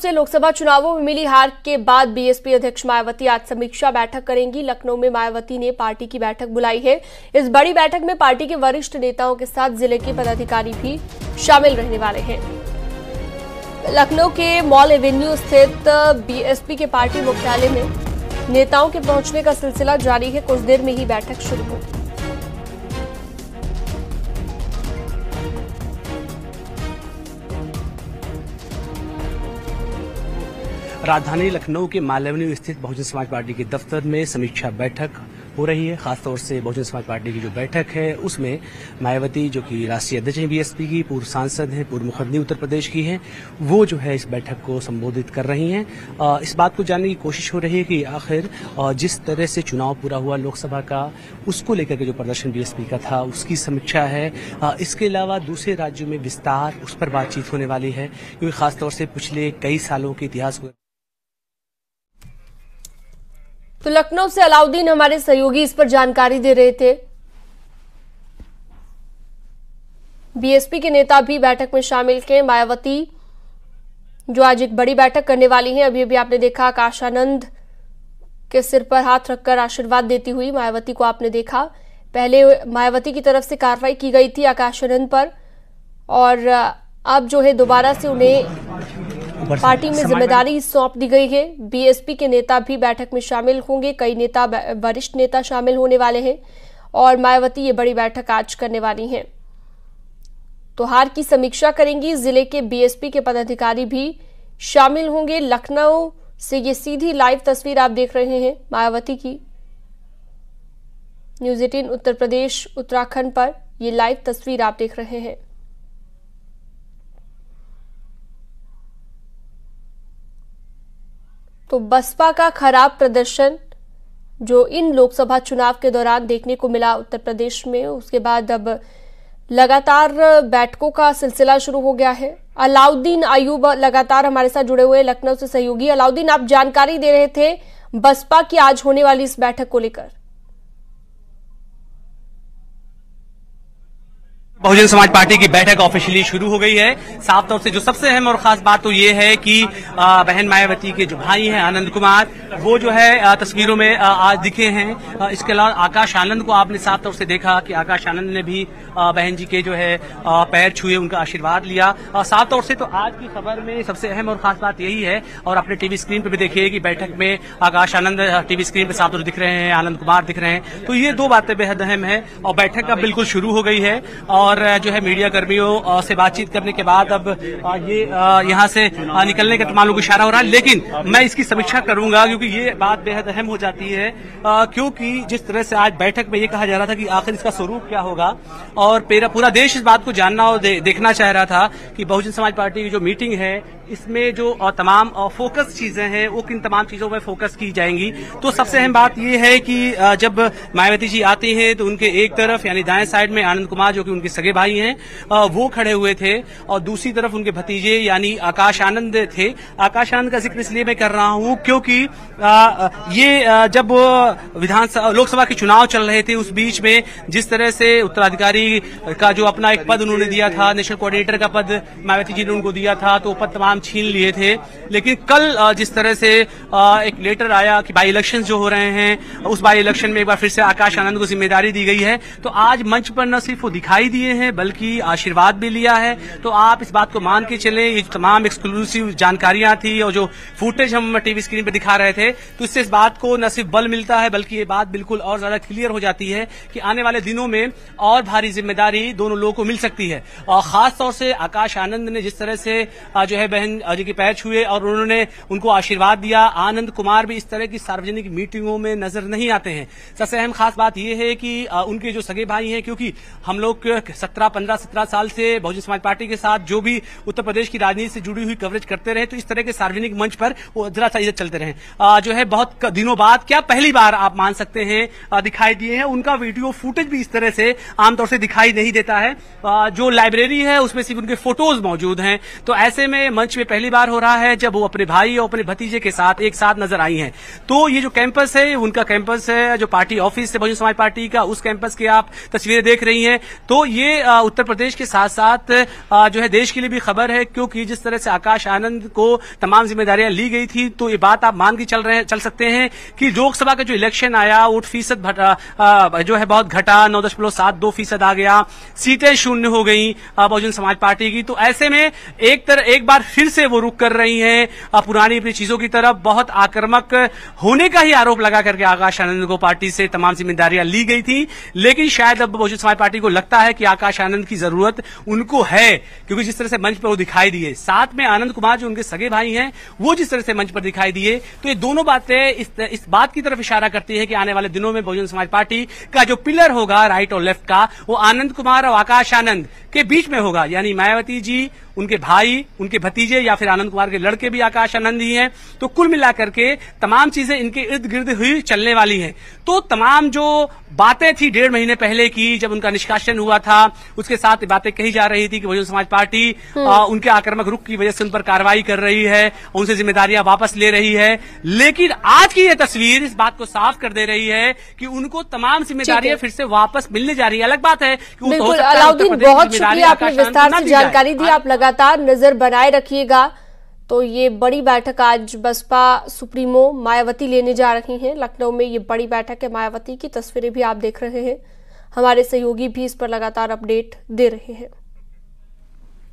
से लोकसभा चुनावों में मिली हार के बाद बीएसपी अध्यक्ष मायावती आज समीक्षा बैठक करेंगी। लखनऊ में मायावती ने पार्टी की बैठक बुलाई है। इस बड़ी बैठक में पार्टी के वरिष्ठ नेताओं के साथ जिले के पदाधिकारी भी शामिल रहने वाले हैं। लखनऊ के मॉल एवेन्यू स्थित बीएसपी के पार्टी मुख्यालय में नेताओं के पहुंचने का सिलसिला जारी है। कुछ देर में ही बैठक शुरू होगी। राजधानी लखनऊ के मॉल एवेन्यू स्थित बहुजन समाज पार्टी के दफ्तर में समीक्षा बैठक हो रही है। खासतौर से बहुजन समाज पार्टी की जो बैठक है उसमें मायावती, जो कि राष्ट्रीय अध्यक्ष हैं बीएसपी की, पूर्व सांसद हैं, पूर्व मुख्यमंत्री उत्तर प्रदेश की हैं, वो जो है इस बैठक को संबोधित कर रही हैं। इस बात को जानने की कोशिश हो रही है कि आखिर जिस तरह से चुनाव पूरा हुआ लोकसभा का, उसको लेकर के जो प्रदर्शन बीएसपी का था उसकी समीक्षा है। इसके अलावा दूसरे राज्यों में विस्तार, उस पर बातचीत होने वाली है, क्योंकि खासतौर से पिछले कई सालों के इतिहास को। तो लखनऊ से अलाउद्दीन हमारे सहयोगी इस पर जानकारी दे रहे थे। बीएसपी के नेता भी बैठक में शामिल थे। मायावती जो आज एक बड़ी बैठक करने वाली हैं, अभी अभी आपने देखा आकाश आनंद के सिर पर हाथ रखकर आशीर्वाद देती हुई मायावती को आपने देखा। पहले मायावती की तरफ से कार्रवाई की गई थी आकाश आनंद पर, और अब जो है दोबारा से उन्हें पार्टी में जिम्मेदारी सौंप दी गई है। बीएसपी के नेता भी बैठक में शामिल होंगे। कई नेता, वरिष्ठ नेता शामिल होने वाले हैं और मायावती ये बड़ी बैठक आज करने वाली हैं। तो हार की समीक्षा करेंगी। जिले के बीएसपी के पदाधिकारी भी शामिल होंगे। लखनऊ से ये सीधी लाइव तस्वीर आप देख रहे हैं मायावती की। न्यूज़ 18 उत्तर प्रदेश उत्तराखंड पर ये लाइव तस्वीर आप देख रहे हैं। तो बसपा का खराब प्रदर्शन जो इन लोकसभा चुनाव के दौरान देखने को मिला उत्तर प्रदेश में, उसके बाद अब लगातार बैठकों का सिलसिला शुरू हो गया है। अलाउद्दीन अयूब लगातार हमारे साथ जुड़े हुए लखनऊ से सहयोगी। अलाउद्दीन, आप जानकारी दे रहे थे बसपा की आज होने वाली इस बैठक को लेकर। बहुजन समाज पार्टी की बैठक ऑफिशियली शुरू हो गई है। साफ तौर से जो सबसे अहम और खास बात तो ये है कि बहन मायावती के जो भाई हैं आनंद कुमार, वो जो है तस्वीरों में आज दिखे हैं। इसके अलावा आकाश आनंद को आपने साफ तौर से देखा कि आकाश आनंद ने भी बहन जी के जो है पैर छुए, उनका आशीर्वाद लिया। साफ तौर से तो आज की खबर में सबसे अहम और खास बात यही है, और अपने टीवी स्क्रीन पर भी देखिए कि बैठक में आकाश आनंद टीवी स्क्रीन पर साफ तौर से दिख रहे हैं, आनंद कुमार दिख रहे हैं। तो ये दो बातें बेहद अहम है और बैठक अब बिल्कुल शुरू हो गई है। और जो है मीडिया कर्मियों से बातचीत करने के बाद अब ये यहाँ से निकलने का तमाम लोगों को इशारा हो रहा है, लेकिन मैं इसकी समीक्षा करूंगा क्योंकि ये बात बेहद अहम हो जाती है। क्योंकि जिस तरह से आज बैठक में ये कहा जा रहा था कि आखिर इसका स्वरूप क्या होगा, और पूरा देश इस बात को जानना और देखना चाह रहा था कि बहुजन समाज पार्टी की जो मीटिंग है इसमें जो तमाम फोकस चीजें हैं वो किन तमाम चीजों पर फोकस की जाएंगी। तो सबसे अहम बात यह है कि जब मायावती जी आती हैं तो उनके एक तरफ यानी दाएं साइड में आनंद कुमार, जो कि उनके सगे भाई हैं, वो खड़े हुए थे, और दूसरी तरफ उनके भतीजे यानी आकाश आनंद थे। आकाश आनंद का जिक्र इसलिए मैं कर रहा हूं क्योंकि ये जब विधानसभा लोकसभा के चुनाव चल रहे थे उस बीच में जिस तरह से उत्तराधिकारी का जो अपना एक पद उन्होंने दिया था, नेशनल कोऑर्डिनेटर का पद मायावती जी ने उनको दिया था, तो पद तमाम छीन लिए थे। लेकिन कल जिस तरह से एक लेटर आया कि बाई इलेक्शन जो हो रहे हैं, उस बाई इलेक्शन में एक बार फिर से आकाश आनंद को जिम्मेदारी दी गई है। तो आज मंच पर न सिर्फ वो दिखाई दिए हैं बल्कि आशीर्वाद भी लिया है। तो आप इस बात को मान के चलें, ये तमाम एक्सक्लूसिव जानकारियां थी और जो फुटेज हम टीवी स्क्रीन पर दिखा रहे थे, तो इससे इस बात को न सिर्फ बल मिलता है बल्कि ये बात बिल्कुल और ज्यादा क्लियर हो जाती है कि आने वाले दिनों में और भारी जिम्मेदारी दोनों लोगों को मिल सकती है। और खास तौर से आकाश आनंद ने जिस तरह से जो है बहन जी के पैर छुए और उन्होंने उनको आशीर्वाद दिया, आनंद कुमार भी इस तरह की सार्वजनिक मीटिंगों में नजर नहीं आते हैं। सबसे अहम खास बात यह है कि उनके जो सगे भाई हैं, क्योंकि हम लोग 15-17 साल से बहुजन समाज पार्टी के साथ जो भी उत्तर प्रदेश की राजनीति से जुड़ी हुई कवरेज करते रहे, तो इस तरह के सार्वजनिक मंच पर वो जरा सा इधर चलते रहे, जो है बहुत दिनों बाद, क्या पहली बार आप मान सकते हैं, दिखाई दिए हैं। उनका वीडियो फुटेज भी इस तरह से आमतौर से दिखाई नहीं देता है। जो लाइब्रेरी है उसमें सिर्फ उनके फोटोज मौजूद हैं। तो ऐसे में मंच सच में पहली बार हो रहा है जब वो अपने भाई और अपने भतीजे के साथ एक साथ नजर आई हैं। तो ये जो कैंपस है उनका कैंपस है, जो पार्टी ऑफिस है बहुजन समाज पार्टी का, उस कैंपस की आप तस्वीरें देख रही हैं। तो ये उत्तर प्रदेश के साथ साथ जो है देश के लिए भी खबर है, क्योंकि जिस तरह से आकाश आनंद को तमाम जिम्मेदारियां ली गई थी, तो ये बात आप मान के चल सकते हैं कि लोकसभा का जो इलेक्शन आया वोट फीसद जो है बहुत घटा, 9.72% आ गया, सीटें शून्य हो गई बहुजन समाज पार्टी की। तो ऐसे में एक बार फिर से वो रुख कर रही हैं पुरानी अपनी चीजों की तरफ। बहुत आक्रामक होने का ही आरोप लगा करके आकाश आनंद को पार्टी से तमाम जिम्मेदारियां ली गई थी, लेकिन शायद अब बहुजन समाज पार्टी को लगता है कि आकाश आनंद की जरूरत उनको है, क्योंकि जिस तरह से मंच पर वो दिखाई दिए, साथ में आनंद कुमार जो उनके सगे भाई हैं वो जिस तरह से मंच पर दिखाई दिए, तो ये दोनों बातें इस बात की तरफ इशारा करती है कि आने वाले दिनों में बहुजन समाज पार्टी का जो पिलर होगा राइट और लेफ्ट का, वो आनंद कुमार और आकाश आनंद के बीच में होगा। यानी मायावती जी, उनके भाई, उनके भतीजे या फिर आनंद कुमार के लड़के भी आकाश आनंद ही हैं। तो कुल मिलाकर के तमाम चीजें इनके इर्द गिर्द हुई चलने वाली हैं। तो तमाम जो बातें थी 1.5 महीने पहले की, जब उनका निष्कासन हुआ था, उसके साथ बातें कही जा रही थी कि बहुजन समाज पार्टी उनके आक्रामक रुख की वजह से उन पर कार्रवाई कर रही है, उनसे जिम्मेदारियां वापस ले रही है। लेकिन आज की यह तस्वीर इस बात को साफ कर दे रही है कि उनको तमाम जिम्मेदारियां फिर से वापस मिलने जा रही है। अलग बात है कि बिल्कुल अलाउद्दीन, बहुत शुक्रिया, आपने विस्तार से जानकारी दी। आप लगातार नजर बनाए रखिएगा। तो ये बड़ी बैठक आज बसपा सुप्रीमो मायावती लेने जा रही हैं लखनऊ में। ये बड़ी बैठक है मायावती की, तस्वीरें भी आप देख रहे हैं। हमारे सहयोगी भी इस पर लगातार अपडेट दे रहे हैं।